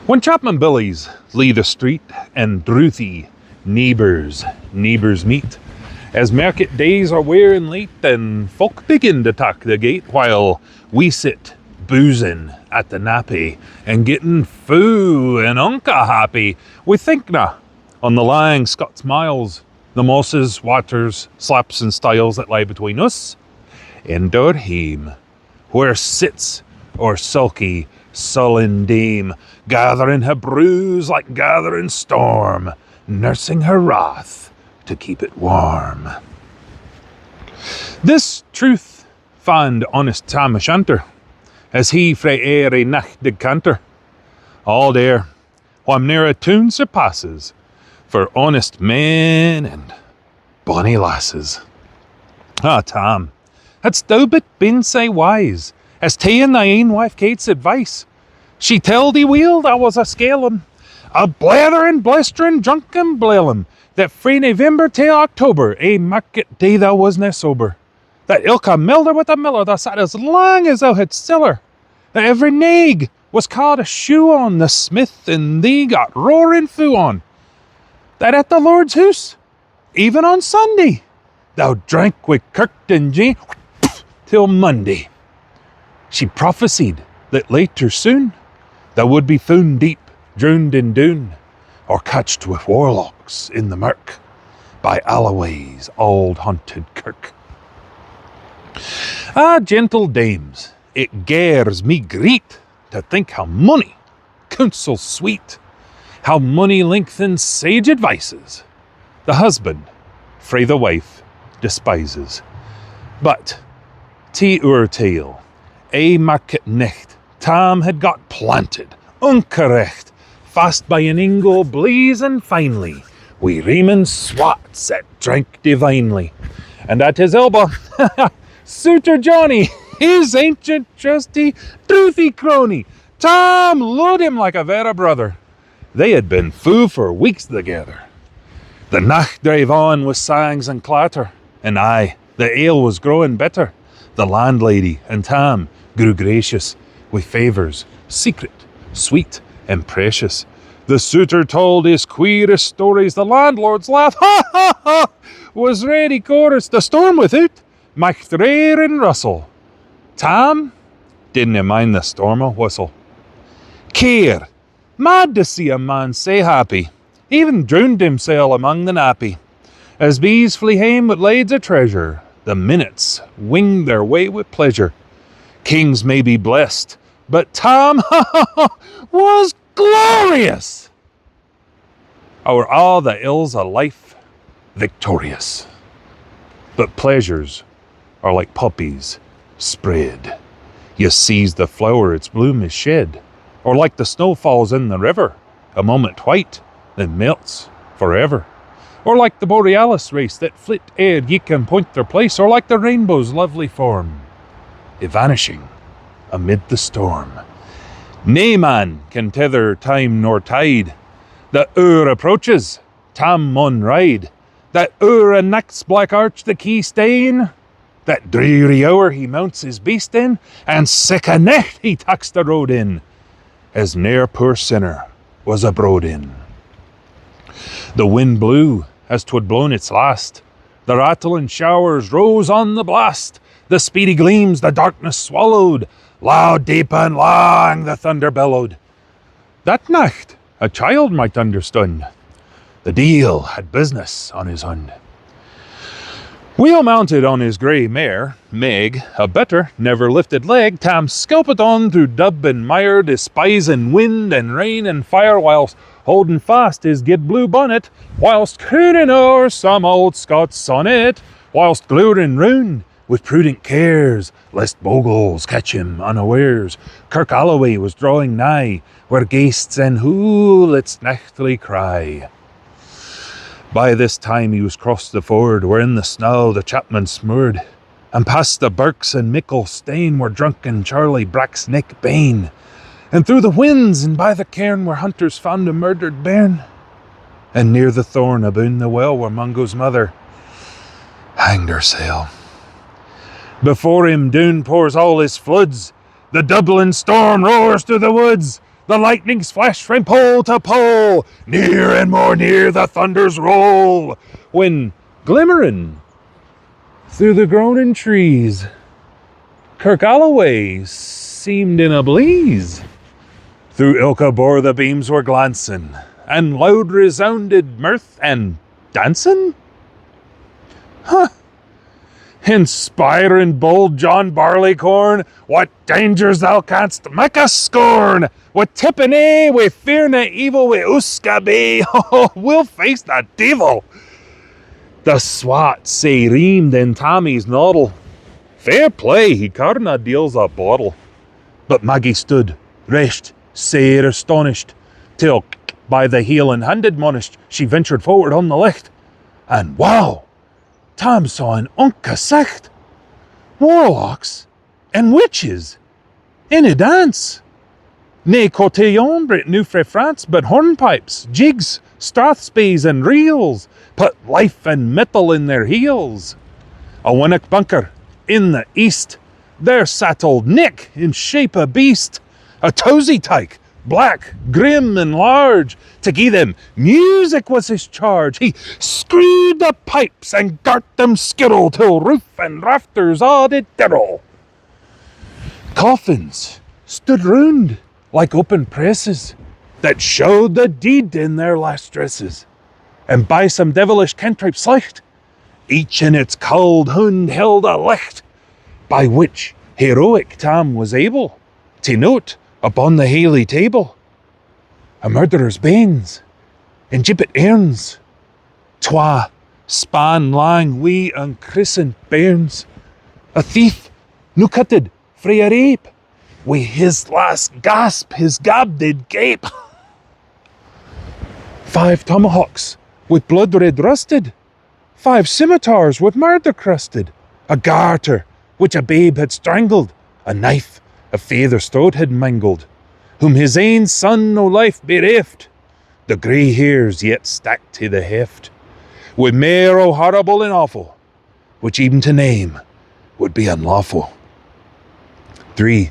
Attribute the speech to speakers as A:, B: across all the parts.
A: When Chapman Billies lee the street and Druthy neighbours meet, as market days are wearing late and folk begin to tack the gate while we sit boozing at the nappy and getting foo and unca happy, we think na on the lying Scots miles, the mosses, waters, slaps and stiles that lie between us and our hame, where sits our sulky sullen dame, gathering her brews like gathering storm, nursing her wrath to keep it warm. This truth found honest Tam a Shanter, as he frae airy nacht did canter. All there, wham ne'er a tune surpasses, for honest men and bonny lasses. Ah, Tam, hadst thou but been sae wise, as ta'en thy ain wife Kate's advice, she telled thee weel thou was a scalum, a blatherin', blisterin', drunken blailum, that frae November till October, a market day thou wasna sober, that ilka milder with a miller thou sat as long as thou had siller, that every naig was called a shoe on, the smith and thee got roaring foo on, that at the Lord's hoose, even on Sunday, thou drank wi' Kirk and Jane till Monday. She prophesied that later soon thou would be found deep, drowned in Doon, or catched with warlocks in the murk by Alloway's old haunted kirk. Ah, gentle dames, it gares me greet to think how money, counsel sweet, how money lengthens sage advices, the husband frae the wife despises. But, to our tale, a market nicht, Tam had got planted, uncorrect, fast by an ingle blazing finely, wi' Raymond swats that drank divinely, and at his elbow, Suitor Johnny, his ancient trusty, truthy crony. Tam loved him like a vera brother. They had been foo for weeks together. The nacht drave on with sangs and clatter, and aye, the ale was growing better. The landlady and Tam grew gracious, with favours, secret, sweet, and precious. The suitor told his queerest stories, the landlord's laugh, ha ha ha, was ready chorus. The storm without, macht rare and rustle. Tam didn't mind the storm a whistle. Care, mad to see a man sae happy, even drowned himself among the nappy. As bees flee hame with lades of treasure, the minutes winged their way with pleasure. Kings may be blessed, but Tam was glorious. O'er all the ills of life, victorious. But pleasures are like poppies spread. You seize the flower, its bloom is shed. Or like the snow falls in the river, a moment white, then melts forever. Or like the borealis race that flit ere ye can point their place. Or like the rainbow's lovely form, evanishing amid the storm. Nae man can tether time nor tide. The hour approaches, Tam maun ride. That hour a next black arch the key stain. That dreary hour he mounts his beast in, and sick a nicht he taks the road in, as ne'er poor sinner was abroad in. The wind blew as 'twould blown its last. The rattling showers rose on the blast. The speedy gleams the darkness swallowed. Loud, deep, and long the thunder bellowed. That night a child might understand. The deil had business on his hand. Wheel mounted on his grey mare, Meg, a better never lifted leg, Tam skelpit on through dub and mire, despising wind and rain and fire, whilst holding fast his gid blue bonnet, whilst crooning o'er some old Scots sonnet, whilst glowering round with prudent cares, lest bogles catch him unawares. Kirk Alloway was drawing nigh, where ghaists and hoolits nachtly cry. By this time he was crossed the ford, where in the snow the chapman smurred, and past the birks and mickle stain, where drunken Charlie Brack's neck bane, and through the winds and by the cairn, where hunters found a murdered bairn, and near the thorn aboon the well, where Mungo's mother hanged herself. Before him Doon pours all his floods, the Dublin storm roars through the woods, The lightnings flash from pole to pole, near and more near the thunders roll, when glimmering through the groaning trees, Kirk Alloway seemed in a blaze. Through ilka bore the beams were glancing, and loud resounded mirth and dancing? Huh. Inspiring bold John Barleycorn, what dangers thou canst make us scorn! With tipping a, with fear na evil, with uska be, oh, we'll face the devil! The swat say reamed in Tommy's noddle. Fair play, he carna deals a bottle. But Maggie stood, reshed, sair astonished, till by the heel and hand admonished, she ventured forward on the licht. And wow! Tom saw an unca sicht. Warlocks and witches in a dance. Nae cotillon Brit new frae France, but hornpipes, jigs, strathspeys and reels put life and metal in their heels. A winnock bunker in the east, there sat old Nick in shape a beast, a tosy tyke, black, grim and large. To gie them music was his charge. He screwed the pipes and gart them skittle till roof and rafters all did dirtle. Coffins stood round like open presses that showed the deed in their last dresses, and by some devilish cantrip slicht, each in its cold hund held a licht, by which heroic Tom was able to note upon the haly table a murderer's banes in gibbet airns, twa span lang wee unchrissent bairns, a thief new cutted frae a rape, wi' his last gasp his gab did gape. 5 tomahawks with blood red rusted, 5 scimitars with murder crusted, a garter which a babe had strangled, a knife a father's throat had mangled, whom his ain son no life bereft, the grey hairs yet stacked to the heft, with mair o horrible and awful, which even to name would be unlawful. 3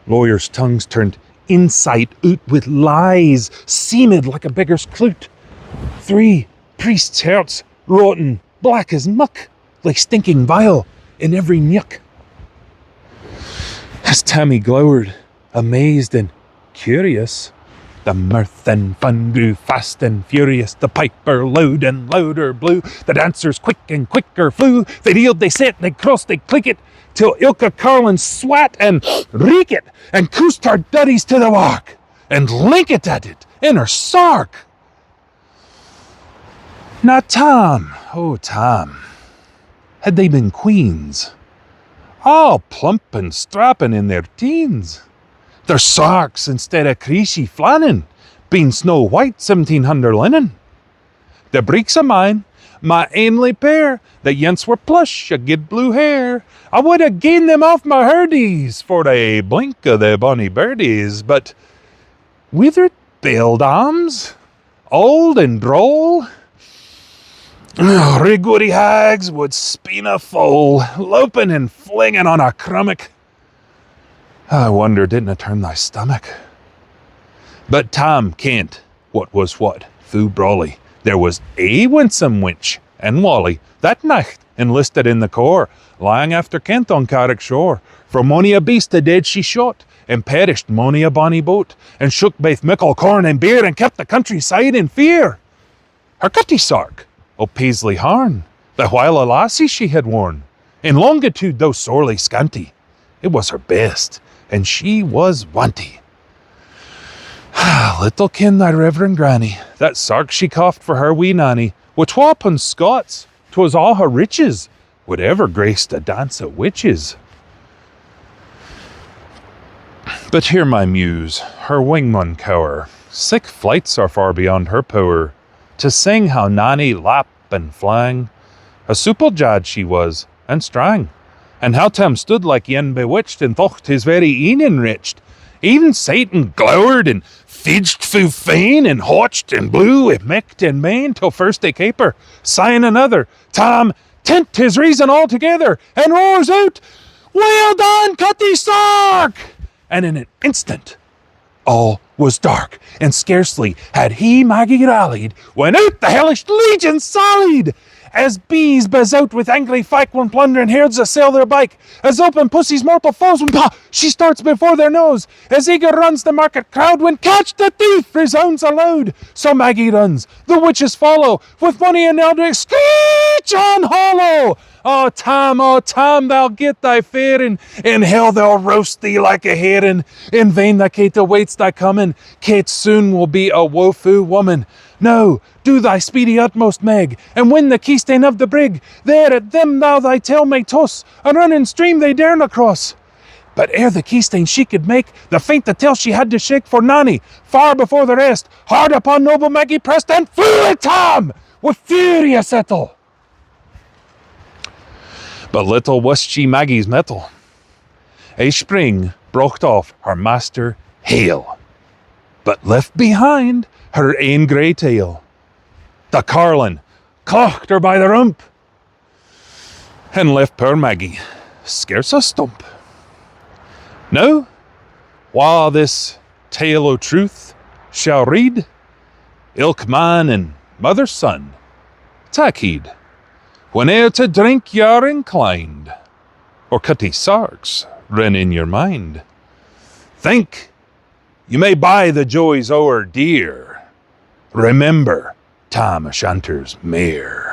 A: lawyers' tongues turned inside out with lies, seamed like a beggar's clout. 3 priests' hearts rotten black as muck, like stinking bile in every nuck. As Tammy glowered, amazed and curious, the mirth and fun grew fast and furious. The piper loud and louder blew, the dancers quick and quicker flew. They reeled, they set, they crossed, they click it, till ilka Carlin swat and reek it, and coosed her duddies to the walk, and link it at it in her sark. Now Tom, oh Tom, had they been queens, all plump and strapping in their teens, their sarks instead of creasy flannin, being snow white 1700 linen. The breeks o' mine, my ainly pair, the yents were plush, a good blue hair. I would have gained them off my herdies for a blink o' the bonny birdies, but withered beldams, old and droll, rigwoody hags would speen a foal, loping and flinging on a crummock. I wonder didn't it turn thy stomach? But Tom kent what was what, fu brawly. There was a winsome wench and Wally that night enlisted in the corps, lying after Kent on Carrick shore. For mony a beast a dead she shot, and perished mony a bonny boat, and shook baith mickle corn and beer, and kept the countryside in fear. Her cutty sark o' Paisley harn, the while a lassie she had worn, in longitude though sorely scanty, it was her best, and she was wanty. Little ken thy reverend granny, that sark she coughed for her wee nanny, wi' twa pun Scots, 'twas all her riches, would ever graced a dance o' witches. But hear my muse, her wing mun cower, sick flights are far beyond her power, to sing how Nanny lap and flang, a supple jad she was, and strang, and how Tam stood like yen bewitched, and thocht his very een enriched. Even Satan glowered and fidged fu fain, and hotched and blew with micht and main, till first a caper, sign another, Tom tent his reason altogether, and roars out, "Well done, Cutty Sark!" And in an instant, All was dark, and scarcely had he Maggie rallied, when out the hellish legion sallied. As bees buzz out with angry fight when plundering herds assail their bike, as open pussy's mortal foes when she starts before their nose, as eager runs the market crowd when catch the thief resounds aloud. So Maggie runs, the witches follow, with money and eldritch screech on hollow. Oh Tam, thou get thy fare, in hell they'll roast thee like a herring. In vain thy Kate awaits thy coming, Kate soon will be a woeful woman. No, do thy speedy utmost, Meg, and win the keystane of the brig. There at them thou thy tail may toss, a running stream they dare not cross. But ere the keystane she could make, the faint the tail she had to shake, for Nanny, far before the rest, hard upon noble Maggie pressed, and flew at Tom with furious ettle. But little wist she Maggie's mettle. A spring broke off her master Hale, but left behind her ain grey tail. The carlin clocked her by the rump, and left poor Maggie scarce a stump. Now, while this tale o' truth shall read, ilk man and mother's son, tak heed, whene'er to drink you're inclined, or cutty sarks run in your mind. Think you may buy the joys o'er dear. Remember Tam o' Shanter's mare.